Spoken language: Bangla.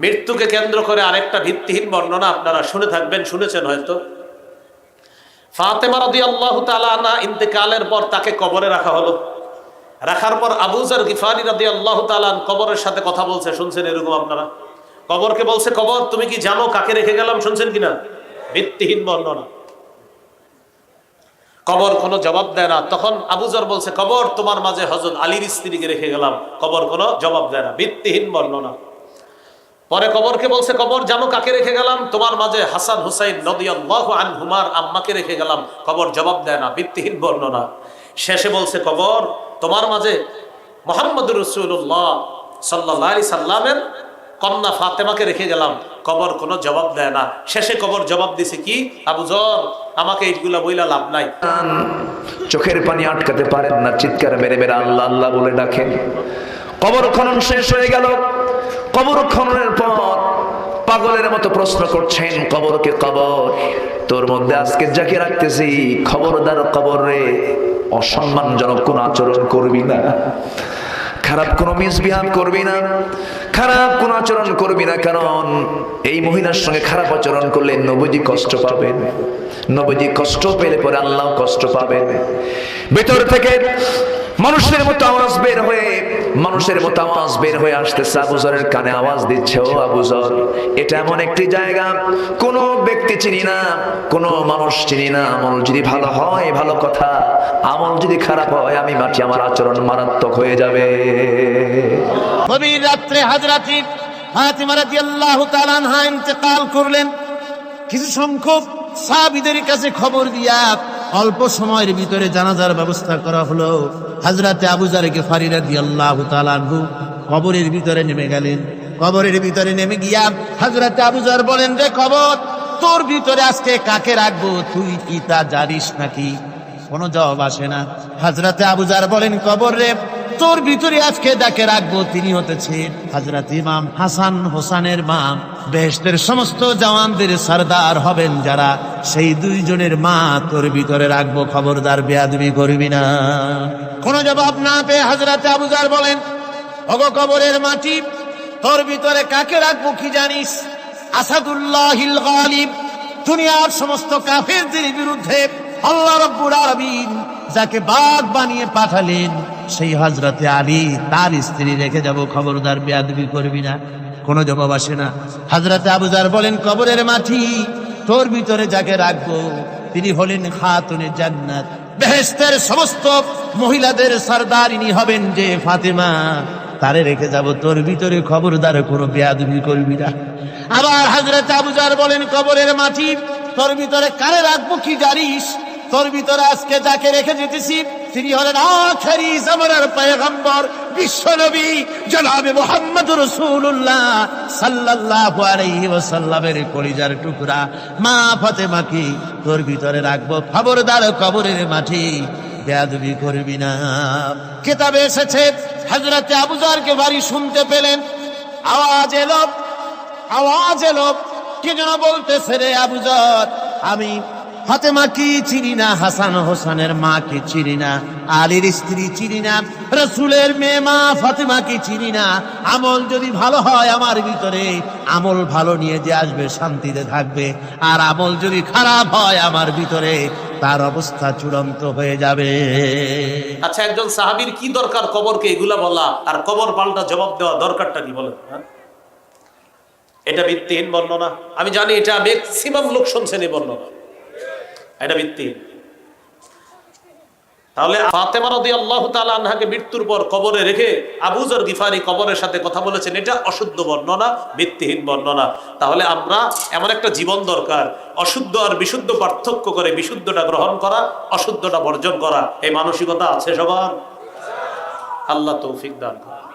মৃত্যুকে কেন্দ্র করে আরেকটা ভিত্তিহীন বর্ণনা আপনারা শুনে থাকবেন, শুনেছেন হয়তো। ফাতেমা রাদিয়াল্লাহু তাআলা আনহা ইন্তেকালের পর তাকে কবরে রাখা হলো। রাখার পর আবু যর গিফারি রাদিয়াল্লাহু তাআলা কবরের সাথে কথা বলছে, শুনছেন এরকম আপনারা? কবরকে বলছে, কবর তুমি কি জানো কাকে রেখে গেলাম? শুনছেন কিনা? ভিত্তিহীন বর্ণনা। কবর কোনো জবাব দেয় না। তখন আবু যর বলছে, কবর তোমার মাঝে হযরত আলীর স্ত্রীকে রেখে গেলাম। কবর কোনো জবাব দেয় না, ভিত্তিহীন বর্ণনা। পরে কবরকে বলছে, কবর জানো কাকে রেখে গেলাম? তোমার মাঝে হাসান হুসাইন রাদিয়াল্লাহু আনহুমার আম্মাকে রেখে গেলাম। কবর জবাব দেয় না, ভিত্তিহীন বর্ণনা। শেষে বলছে, কবর তোমার মাঝে মুহাম্মদুর রাসূলুল্লাহ সাল্লাল্লাহু আলাইহি সাল্লামের কন্যা ফাতেমাকে রেখে গেলাম। কবর কোনো জবাব দেয় না। শেষে কবর জবাব দিছে কি, আবু যর আমাকে এইগুলা বইলা লাভ নাই। চোখের পানি আটকাতে পারেন না, চিৎকার মেরে মেরে আল্লাহ আল্লাহ বলে ডাকেন। কবর খনন শেষ হয়ে গেল। কবর খননের পর পাগলের মতো প্রশ্ন করছেন কবরকে, কবর তোর মধ্যে আজকে যাকে রাখতেছি, খবরদার কবর রে অসম্মানজনক কোন আচরণ করবি না, খারাপ কোনো মিসবিহেভ করবি না, খারাপ কোন আচরণ করবি না। কারণ এই মহিলার সঙ্গে খারাপ আচরণ করলে নবীজি কষ্ট পাবেন, নবীজি কষ্ট পেলে পরে আল্লাহ কষ্ট পাবেন। ভেতর থেকে মানুষের মতো আওয়াজ বের হয়ে আসতেছে। আবু যরের কানে আওয়াজ দিচ্ছে, ও আবু যর, এটা এমন একটি জায়গা, কোনো ব্যক্তি চিনি না, কোনো মানুষ চিনি না। আমল যদি ভালো হয় ভালো কথা, আমল যদি খারাপ হয় আমি মাটি, আমার আচরণ মারাত্মক হয়ে যাবে। গভীর রাত্রে হযরত ফাতিমা রাদিয়াল্লাহু তাআলা আনহা ইন্তেকাল করলেন। কিছু সংখ্যক সাহাবীদের কাছে খবর দিয়া অল্প সময়ের ভিতরে জানাজার ব্যবস্থা করা হলো। হযরত আবু যর গিফারি রাদিয়াল্লাহু তাআলা আনহু কবরের ভিতরে নেমে গেলেন। কবরের ভিতরে নেমে গিয়া হযরত আবু যর বলেন, রে কবর, তোর ভিতরে আজকে কাকে রাখবো, তুই কি তা জানিস নাকি? কোনো জবাব আসে না। হযরত আবু যর বলেন, কবর রে, তোর ভিতরে আজকে যাকে রাখবো তিনি হতেছেন হযরত ইমাম হাসান হোসেনের মা। বেহেশতের সমস্ত জওয়ানদের সরদার হবেন যারা, সেই দুইজনের মা তোর ভিতরে রাখবো, খবরদার বেয়াদবি করবি না। কোনো জবাব না পেয়ে হযরত আবু যর বলেন, ওগো কবরের মাটি, তোর ভিতরে কাকে রাখবো কি জানিস? আসাদুল্লাহিল গালিব, দুনিয়ার সমস্ত কাফেরদের বিরুদ্ধে আল্লাহ রাব্বুল আলামিন যাকে বাঘ বানিয়ে পাঠালেন, সেই হযরতে আলী, তার স্ত্রী রেখে যাব, খবরদার বেয়াদবি করবি না। কোনো জবাব আসে না। হযরতে আবু যর বলেন, কবরের মাটি, তোর ভিতরে যাকে রাখবো তিনি হলেন খাতুনে জান্নাত, বেহেশতের সমস্ত মহিলাদের সরদারিনী হবেন যে ফাতেমা, তারে রেখে যাব, তোর ভিতরে খবরদার কোনো বেয়াদবি করবি না। আবার হযরতে আবু যর বলেন, কবরের মাটি, তোর ভিতরে কারে রাখবো কি জানিস? তোর ভিতরে আজকে যাকে রেখে যেতেছি তিনি হলেন আখেরি জামানার পয়গম্বর বিশ্বনবী জনাবে মুহাম্মদুর রাসূলুল্লাহ সাল্লাল্লাহু আলাইহি ওয়াসাল্লামের কলিজার টুকরা মা ফাতেমাকে তোর ভিতরে রাখবো, খবরদার কবরের মাটি বেয়াদবি করবি না। কিতাবে এসেছে হযরতে আবু যরকে বাড়ি শুনতে পেলেন, আওয়াজ এলো, কি যেন বলতেছে, রে আবু যর, আমি ফাতেমা কি চিনি না, হাসান হোসেনের মা কি চিনি না, আলীর স্ত্রী চিনি না, রাসূলের মেয়ে মা ফাতেমা কি চিনি না। আমল যদি ভালো হয় আমার ভিতরে, আমল ভালো নিয়ে যে আসবে শান্তিতে থাকবে, আর আমল যদি খারাপ হয় আমার ভিতরে, তার অবস্থা চূড়ান্ত হয়ে যাবে। আচ্ছা, একজন সাহাবীর কি দরকার কবরকে এগুলা বলা আর কবর পাল্টা জবাব দেওয়া দরকারটা কি বলেন? এটা ভিত্তিহীন বর্ণনা। আমি জানি এটা ম্যাক্সিমাম লোক শুনছেন এই বর্ণনা, এটা ভিত্তিহীন। তাহলে ফাতেমা রাদিয়াল্লাহু তাআলা আনহাকে মৃত্যুর পর কবরে রেখে আবু যর গিফারি কবরের সাথে কথা বলেছেন, এটা অশুদ্ধ বর্ণনা, ভিত্তিহীন বর্ণনা। তাহলে আমরা এমন একটা জীবন দরকার, অশুদ্ধ আর বিশুদ্ধ পার্থক্য করে বিশুদ্ধটা গ্রহণ করা, অশুদ্ধটা বর্জন করা, এই মানসিকতা আছে সবার। আল্লাহ তৌফিক দান করুন।